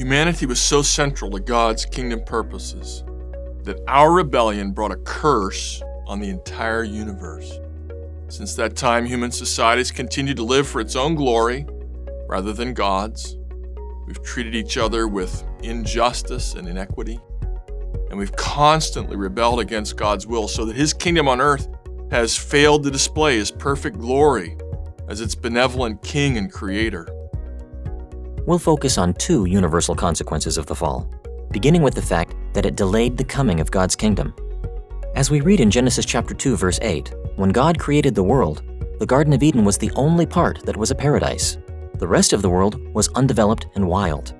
Humanity was so central to God's kingdom purposes that our rebellion brought a curse on the entire universe. Since that time, human societies continue to live for its own glory rather than God's. We've treated each other with injustice and inequity, and we've constantly rebelled against God's will so that His kingdom on earth has failed to display His perfect glory as its benevolent King and Creator. We'll focus on two universal consequences of the fall, beginning with the fact that it delayed the coming of God's kingdom. As we read in Genesis chapter 2, verse 8, when God created the world, the Garden of Eden was the only part that was a paradise. The rest of the world was undeveloped and wild.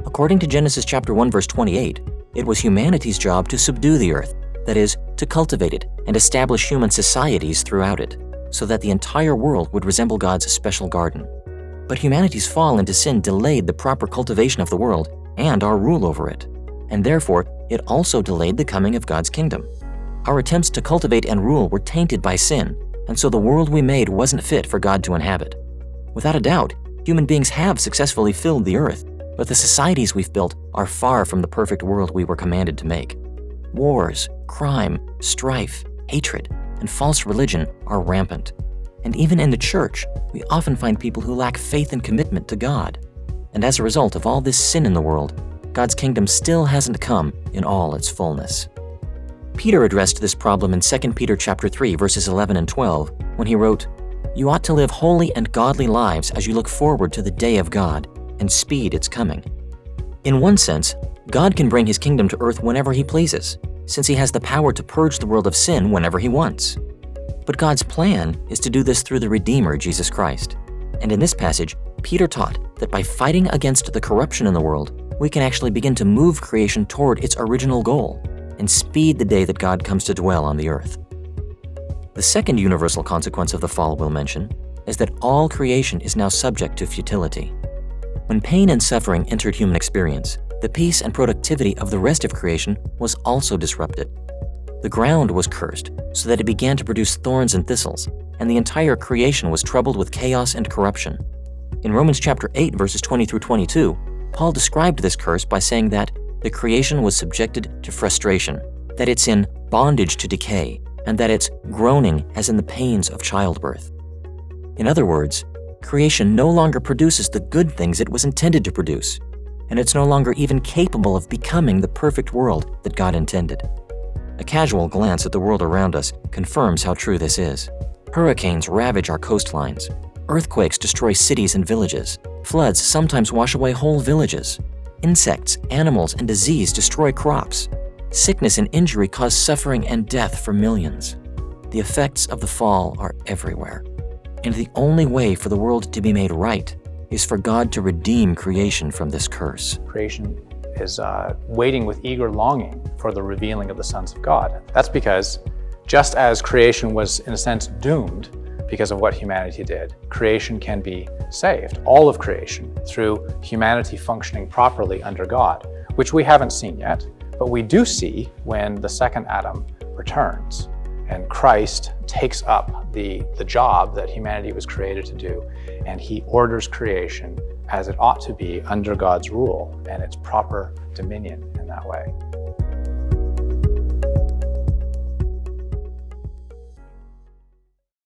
According to Genesis chapter 1, verse 28, it was humanity's job to subdue the earth, that is, to cultivate it and establish human societies throughout it, so that the entire world would resemble God's special garden. But humanity's fall into sin delayed the proper cultivation of the world and our rule over it, and therefore it also delayed the coming of God's kingdom. Our attempts to cultivate and rule were tainted by sin, and so the world we made wasn't fit for God to inhabit. Without a doubt, human beings have successfully filled the earth, but the societies we've built are far from the perfect world we were commanded to make. Wars, crime, strife, hatred, and false religion are rampant. And even in the church, we often find people who lack faith and commitment to God. And as a result of all this sin in the world, God's kingdom still hasn't come in all its fullness. Peter addressed this problem in 2 Peter chapter 3, verses 11 and 12, when he wrote, "You ought to live holy and godly lives as you look forward to the day of God and speed its coming." In one sense, God can bring His kingdom to earth whenever He pleases, since He has the power to purge the world of sin whenever He wants. But God's plan is to do this through the Redeemer, Jesus Christ. And in this passage, Peter taught that by fighting against the corruption in the world, we can actually begin to move creation toward its original goal and speed the day that God comes to dwell on the earth. The second universal consequence of the fall we'll mention is that all creation is now subject to futility. When pain and suffering entered human experience, the peace and productivity of the rest of creation was also disrupted. The ground was cursed so that it began to produce thorns and thistles, and the entire creation was troubled with chaos and corruption. In Romans chapter 8, verses 20 through 22, Paul described this curse by saying that the creation was subjected to frustration, that it's in bondage to decay, and that it's groaning as in the pains of childbirth. In other words, creation no longer produces the good things it was intended to produce, and it's no longer even capable of becoming the perfect world that God intended. A casual glance at the world around us confirms how true this is. Hurricanes ravage our coastlines. Earthquakes destroy cities and villages. Floods sometimes wash away whole villages. Insects, animals, and disease destroy crops. Sickness and injury cause suffering and death for millions. The effects of the fall are everywhere. And the only way for the world to be made right is for God to redeem creation from this curse. Creation is waiting with eager longing for the revealing of the sons of God. That's because just as creation was, in a sense, doomed because of what humanity did, creation can be saved, all of creation, through humanity functioning properly under God, which we haven't seen yet, but we do see when the second Adam returns and Christ takes up the job that humanity was created to do, and He orders creation as it ought to be under God's rule and its proper dominion in that way.